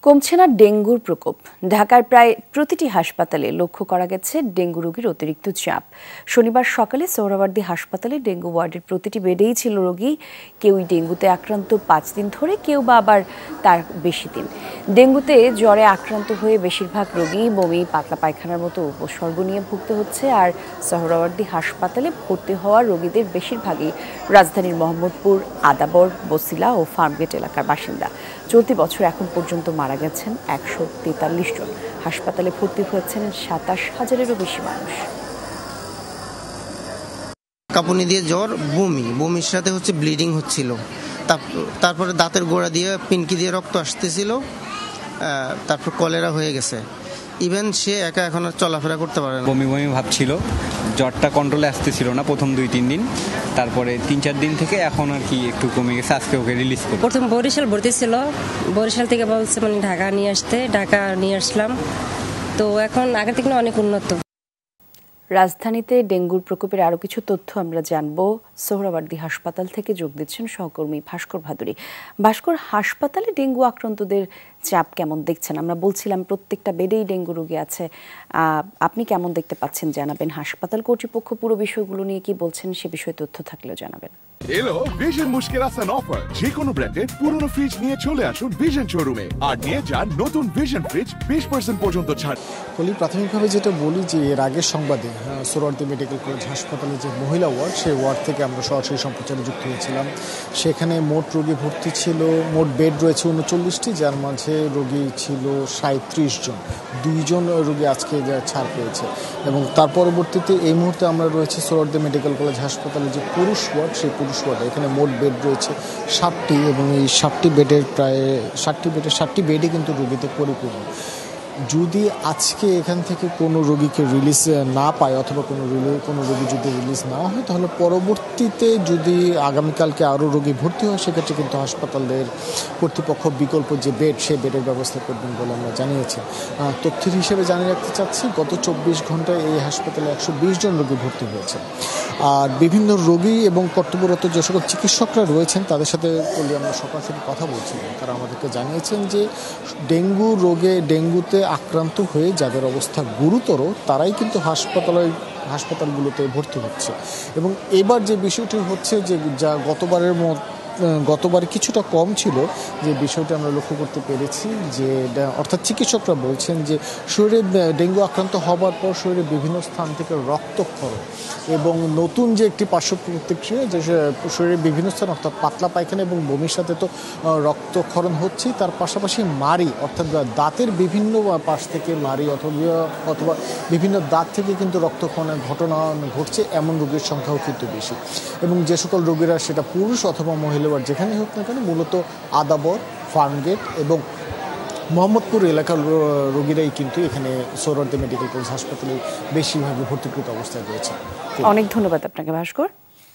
কমছে না ডেঙ্গুর প্রকোপ। ঢাকার প্রায় প্রতিটি হাসপাতালে লক্ষ্য করা গেছে ডেঙ্গু রোগীর অতিরিক্ত চাপ। শনিবার সকালে সোহরাওয়ার্দী হাসপাতালে ডেঙ্গু ওয়ার্ডের প্রতিটি বেডেই ছিল রোগী। কেউই ডেঙ্গুতে আক্রান্ত 5 দিন ধরে, কেউ বা আবার তার বেশি দিন। ডেঙ্গুতে জ্বরে আক্রান্ত হয়ে বেশিরভাগ রোগী বমি, পাতলা পায়খানার মতো উপসর্গ নিয়ে ভুগতে হচ্ছে। আর সোহরাওয়ার্দী হাসপাতালে ভর্তি হওয়া রোগীদের বেশিরভাগই রাজধানীর মোহাম্মদপুর, আদাবর, বছিলা ও ফার্মগেট এলাকার বাসিন্দা। চলতি বছর এখন পর্যন্ত মারা গেছেন 143 জন। হাসপাতালে ভর্তি হয়েছেন 27,000-এরও বেশি মানুষ। কাঁপুনি দিয়ে জ্বর, বমির সাথে ব্লিডিং হচ্ছিল। তারপরে দাঁতের গোড়া দিয়ে পিনকি দিয়ে রক্ত আসতেছিল। তারপর কলেরা হয়ে গেছে। ইভেন সে একা এখন আর চলাফেরা করতে পারে না। বমি ভাব ছিল, জ্বরটা কন্ট্রোলে আসতেছিল না প্রথম 2-3 দিন। তারপরে 3-4 দিন থেকে এখন আর কি একটু কমে গেছে। আজকে ওকে রিলিজ করব। প্রথম বরিশাল ভর্তি ছিল, বরিশাল থেকে বলছে ঢাকা নিয়ে আসতে, ঢাকা নিয়ে আসলাম। তো এখন আগের থেকে অনেক উন্নত। রাজধানীতে ডেঙ্গুর প্রকোপের আরও কিছু তথ্য আমরা জানবো। সোহরাওয়ার্দী হাসপাতাল থেকে যোগ দিচ্ছেন সহকর্মী ভাস্কর ভাদুরী। ভাস্কর, হাসপাতালে ডেঙ্গু আক্রান্তদের চাপ কেমন দেখছেন? আমরা বলছিলাম প্রত্যেকটা বেডেই ডেঙ্গু রোগী আছে। আপনি কেমন দেখতে পাচ্ছেন জানাবেন। হাসপাতাল কর্তৃপক্ষ পুরো বিষয়গুলো নিয়ে কি বলছেন সে বিষয়ে তথ্য থাকলেও জানাবেন। এলো ভিশন মুশকিল আসান অফার। যে কোনো ব্র্যান্ডের পুরনো ফ্রিজ নিয়ে চলে আসুন ভিশন শোরুমে আর নিয়ে যান নতুন ভিশন ফ্রিজ 20% পর্যন্ত ছাড়। প্রাথমিকভাবে যেটা বলি যে এর আগের সংবাদে সোহরাওয়ার্দী মেডিকেল কলেজ হাসপাতালে যে মহিলা ওয়ার্ড, সেই ওয়ার্ড থেকে আমরা সরাসরি সম্প্রচারে যুক্ত হয়েছিলাম। সেখানে মোট রোগী ভর্তি ছিল, মোট বেড রয়েছে 39টি, যার মাঝে রোগী ছিল 37 জন। 2 জন রোগী আজকে ছাড় পেয়েছে। এবং তার পরবর্তীতে এই মুহূর্তে আমরা রয়েছে সোহরাওয়ার্দী মেডিকেল কলেজ হাসপাতালে যে পুরুষ ওয়ার্ড, সেই পুরুষ ওয়ার্ডে এখানে মোট বেড রয়েছে 60টি এবং এই 60টি বেডের প্রায় 60টি বেডই কিন্তু রোগীতে পরিপূর্ণ। যদি আজকে এখান থেকে কোনো রোগীকে রিলিজ না পায় অথবা কোনো রোগী যদি রিলিজ না হয়, তাহলে পরবর্তীতে যদি আগামীকালকে আরও রোগী ভর্তি হয়, সেক্ষেত্রে কিন্তু হাসপাতালের কর্তৃপক্ষ বিকল্প যে বেড, সেই বেডের ব্যবস্থা করবেন বলে আমরা জানিয়েছি। তথ্যের হিসেবে জানিয়ে রাখতে চাচ্ছি, গত 24 ঘন্টায় এই হাসপাতালে 120 জন রোগী ভর্তি হয়েছে। আর বিভিন্ন রোগী এবং কর্তব্যরত যে সকল চিকিৎসকরা রয়েছেন তাদের সাথে আমরা সরাসরি কথা বলছিলাম। তারা আমাদেরকে জানিয়েছেন যে ডেঙ্গুতে আক্রান্ত হয়ে যাদের অবস্থা গুরুতর, তারাই কিন্তু হাসপাতালগুলোতে ভর্তি হচ্ছে। এবং এবার যে বিষয়টি হচ্ছে যে যা গতবারে কিছুটা কম ছিল, যে বিষয়টা আমরা লক্ষ্য করতে পেরেছি যে অর্থাৎ চিকিৎসকরা বলছেন যে শরীরে ডেঙ্গু আক্রান্ত হবার পর শরীরে বিভিন্ন স্থান থেকে রক্তক্ষরণ এবং নতুন যে একটি পার্শ্ব প্রতিক্রিয়া, যে শরীরে বিভিন্ন স্থান অর্থাৎ পাতলা পায়খানা এবং বমির সাথে তো রক্তক্ষরণ হচ্ছেই, তার পাশাপাশি মাড়ি অর্থাৎ দাঁতের বিভিন্ন পাশ থেকে মাড়ি অথবা বিভিন্ন দাঁত থেকে কিন্তু রক্তক্ষরণের ঘটনা ঘটছে। এমন রোগীর সংখ্যাও কিন্তু বেশি। এবং যে সকল রোগীরা, সেটা পুরুষ অথবা মহিলা, যেখানে হোক না কেন, মূলত আদাবর, ফার্মগেট এবং মোহাম্মদপুর এলাকার রোগীরাই কিন্তু এখানে সোহরাওয়ার্দী মেডিকেল কলেজ হাসপাতালে বেশিরভাগই ভর্তিকৃত অবস্থায় রয়েছে। অনেক ধন্যবাদ আপনাকে ভাস্কর।